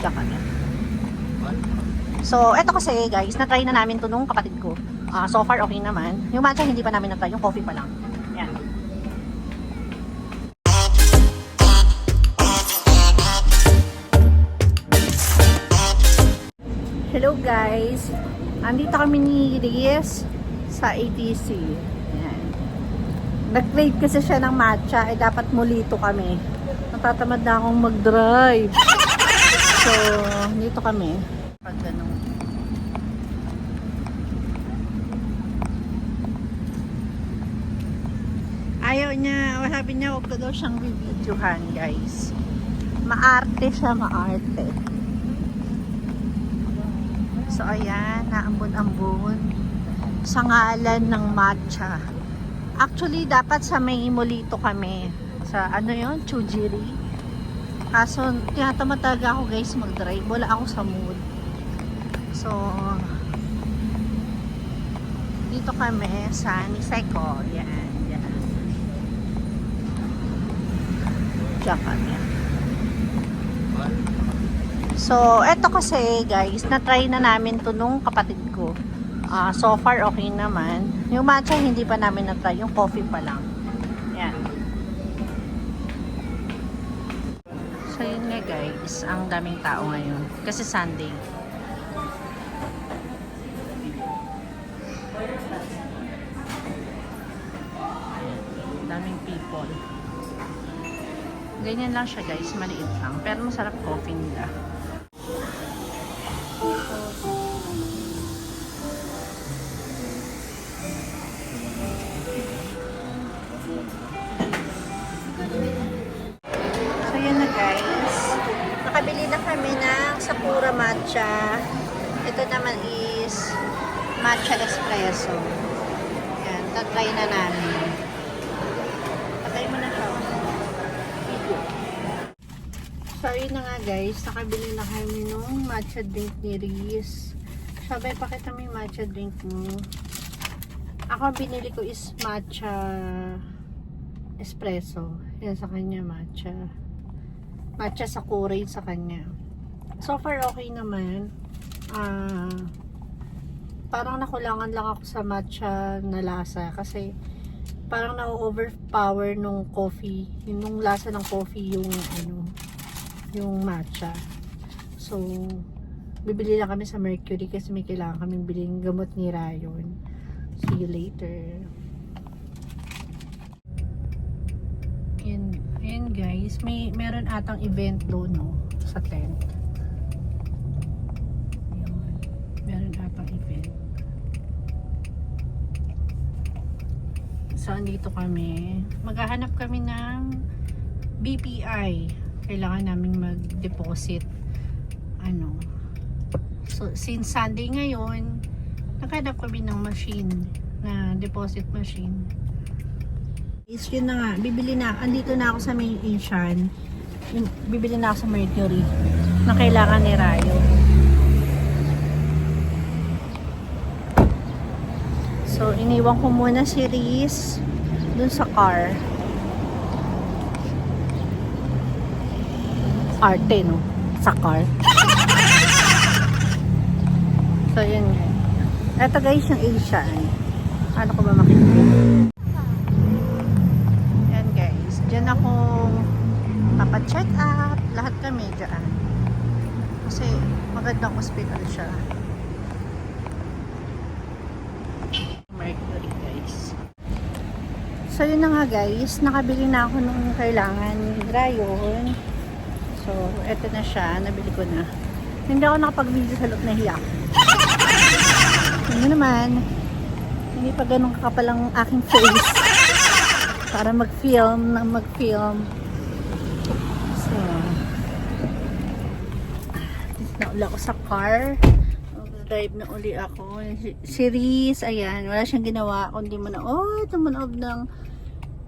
Tsaka na. So, eto kasi guys, na-try na namin to nung kapatid ko. So far, okay naman. Yung matcha, hindi pa namin na-try. Yung coffee pa lang. Yan. Hello guys. Andito kami ni Riz sa ATC. Yan. Nag-crave kasi siya ng matcha. Dapat mulito kami. Natatamad na akong mag-drive. So, dito kami. Pag ganun. Ayaw niya, sabi niya huwag ko daw siyang bibidyohan guys. Maarte siya, maarte. So ayan, naambon-ambon sa ngalan ng matcha. Actually, dapat sa may Molito kami. Sa ano yon, Chujiri. Kaso, tinatamad talaga ako guys mag-drive. Wala ako sa mood. So, dito kami sa Niseko. Yan. So, eto kasi guys, na-try na namin to nung kapatid ko. So far, okay naman. Yung matcha, hindi pa namin na-try. Yung coffee pa lang. Yan. So, yun nga guys. Ang daming tao ngayon. Kasi Sunday. Daming people. Ganyan lang siya guys, maliit lang. Pero masarap coffee nila. So yun na guys. Nakabili na kami ng Sakura matcha. Ito naman is matcha espresso. Yan, tatry na namin. Patay mo na siya. So, yun na nga guys, nakabili na kami nung matcha drink ni Riz. Sabi, pakita mo yung matcha drink mo. Ako, binili ko is matcha espresso. Yan sa kanya, matcha. Matcha Sakura sa kanya. So far, okay naman. Parang nakulangan lang ako sa matcha na lasa. Kasi, parang na-overpower nung coffee. Yung lasa ng coffee yung yung matcha. So, bibili lang kami sa Mercury kasi may kailangan kaming biling gamot ni Rayon. See you later. Ayan guys, meron atang event doon no, sa tent. Ayan, meron atang event. So, andito kami. Maghahanap kami ng BPI. Kailangan namin mag-deposit so since Sunday ngayon naghanap kami ng machine na deposit machine is yun na nga, andito na ako sa main Asian, bibili na ako sa Mercury na kailangan ni Rayo. So iniwan ko muna si Riz dun sa car. Arte, no? Sa car. So, yun. Ito guys, yung Asian. Ano ko ba makikita? Yan guys. Diyan ako papacheck up. Lahat kami dyan. Kasi magandang hospital siya. Mercury guys. So, yun na nga guys. Nakabili na ako nung kailangan ni Rayon. So, eto na siya. Nabili ko na. Hindi ako nakapag-video sa loob, nahiya ako. Ano naman, hindi pa ganun kakapal ang aking face para mag-film. So, na uli ako sa car. Mag-drive na uli ako. Si Riz, ayan, wala siyang ginawa kundi ito manood ng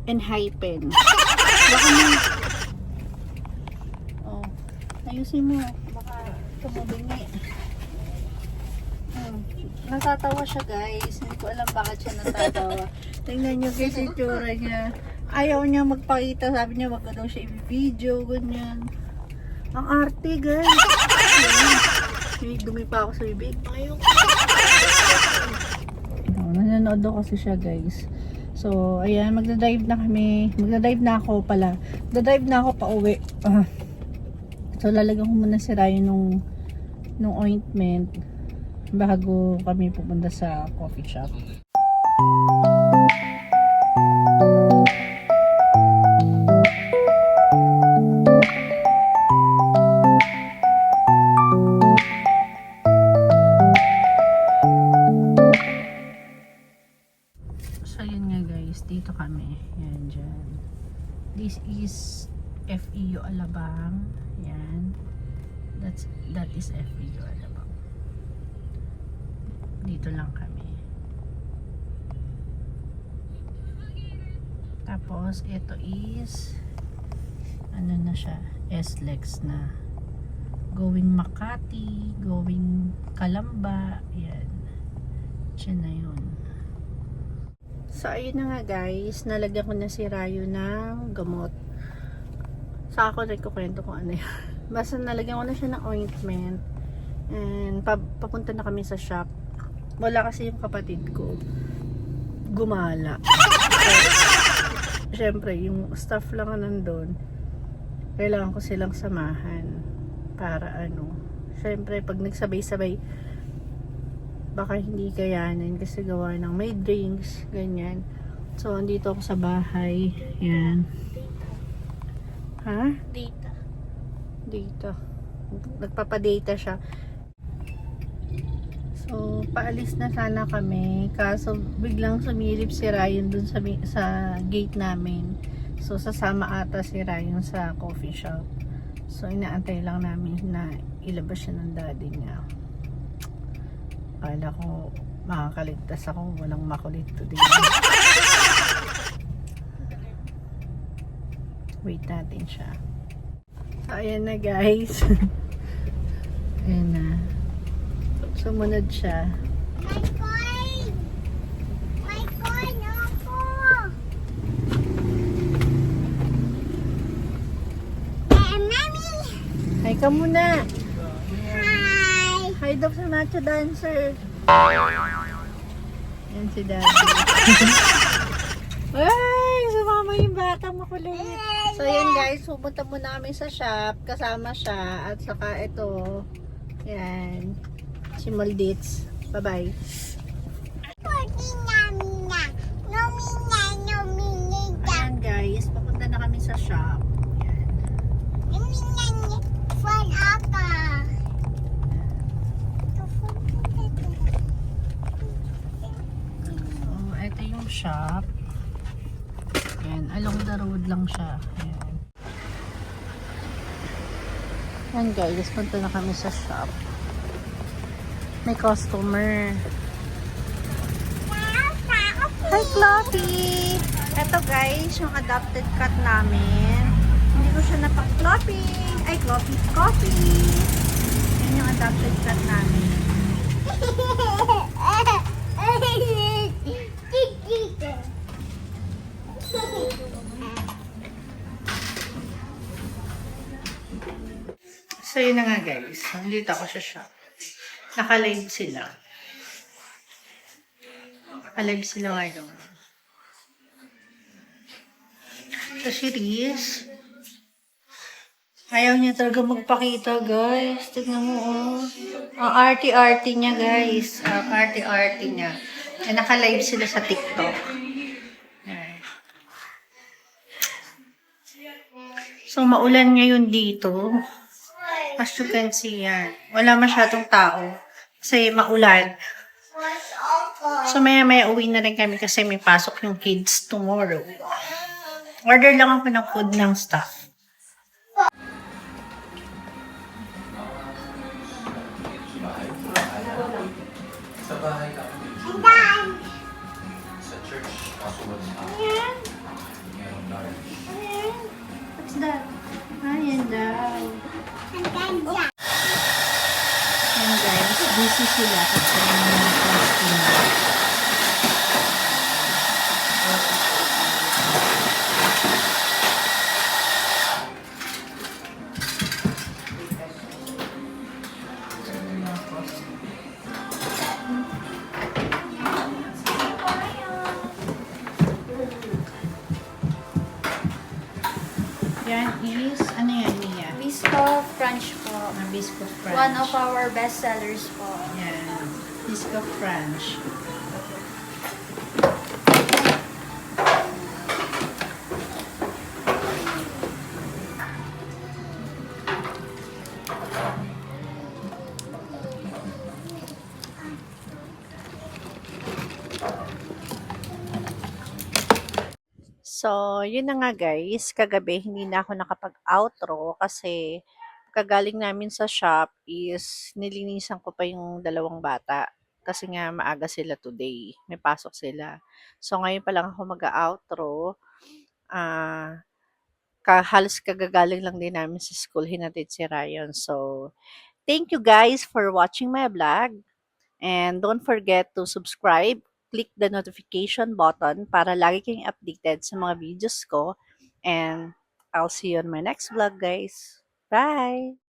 Enhypen. Baka mo, ayusin mo, baka tumubingi. Natatawa siya guys, hindi ko alam bakit siya natatawa. Tingnan nyo guys yung tsura niya. Ayaw niya magpakita, sabi niya wag daw siya i-video, ganyan. Ang arte, guys. Dumi pa ako sa bibig. Nanonood daw kasi siya, guys. So, ayan, magdadrive na kami. Magdadrive na ako pala. Magdadrive na ako pa uwi. So, lalagyan ko muna si Ryan nung ointment bago kami pupunta sa coffee shop. So, yun nga guys. Dito kami. Yan, dyan. This is FEU Alabang. Yan. That is FEU Alabang. Dito lang kami. Tapos, ito is ano na siya? SLEX na. Going Makati, going Calamba. Yan. Siya na yun. So, ayun na nga guys. Nalagyan ko na si Rayo ng gamot. Sa ako rin kukwento kung ano yan. Basta nalagyan ko na siya ng ointment. And papunta na kami sa shop. Wala kasi yung kapatid ko. Gumala. So, syempre, yung staff lang nandun. Kailangan ko silang samahan. Para ano. Syempre, pag nagsabay-sabay, baka hindi kayanin kasi gawa ng may drinks, ganyan. So, andito ako sa bahay. Yan. Ha? Data. Dito. Nagpapadata siya. So, paalis na sana kami. Kaso, biglang sumilip si Ryan dun sa gate namin. So, sasama ata si Ryan sa coffee shop. So, inaantay lang namin na ilabas siya ng daddy niya. Kala ko makakaligtas ako, walang makulit today. Wait natin siya. So, ayan na guys. Ayan na. Sumunod siya. My coin! My coin ako! Mami! Hi ka muna. Hi! Hi daw sa Nacho Dancer. Yan si Daddy. Ay, sumama yung bata makulit. So yan guys, pupunta muna kami sa shop. Kasama siya. At saka ito. Yan. Si Maldits. Bye-bye. Ayan guys, papunta na kami sa shop. Yan. So, ito yung shop. Yan, along the road lang siya. Yan. Yan guys, punta na kami sa shop. May customer. Hi, Cloppy! Ito guys, yung adopted cat namin. Hindi ko siya napak-clopping. Ay, Cloppy, coffee! Yan yung adopted cat namin. So, yun na nga guys. Nandito ako sa shop. Naka-live sila. Naka-live sila ngayon. So, si Riz, ayaw niya talaga magpakita, guys. Tignan mo, oh. Ang arty-arty niya, guys. Ang arty-arty niya. Eh, naka-live sila sa TikTok. Ayan. So, maulan ngayon dito. As you can see, yan. Wala masyadong tao. Kasi maulan. So, maya-maya uwi na rin kami kasi may pasok yung kids tomorrow. Order lang ako ng food ng staff. Sa bahay ka. Sa church. Kaso what's up? Meron na rin. What's that? Ayan daw. Ayan guys, busy sila kasi may customer. is, ano yan, Mia? Biscoff Crunch po. Biscuit Crunch. One of our best sellers po. Yan. Biscuit Crunch. So, yun na nga guys. Kagabi, hindi na ako nakapag-outro kasi kagaling namin sa shop is nilinisan ko pa yung dalawang bata. Kasi nga maaga sila today. May pasok sila. So, ngayon pa lang ako mag-outro. Halos kagagaling lang din namin sa school. Hinatid si Ryan. So, thank you guys for watching my vlog. And don't forget to subscribe, click the notification button para lagi kayong updated sa mga videos ko. And I'll see you on my next vlog, guys. Bye!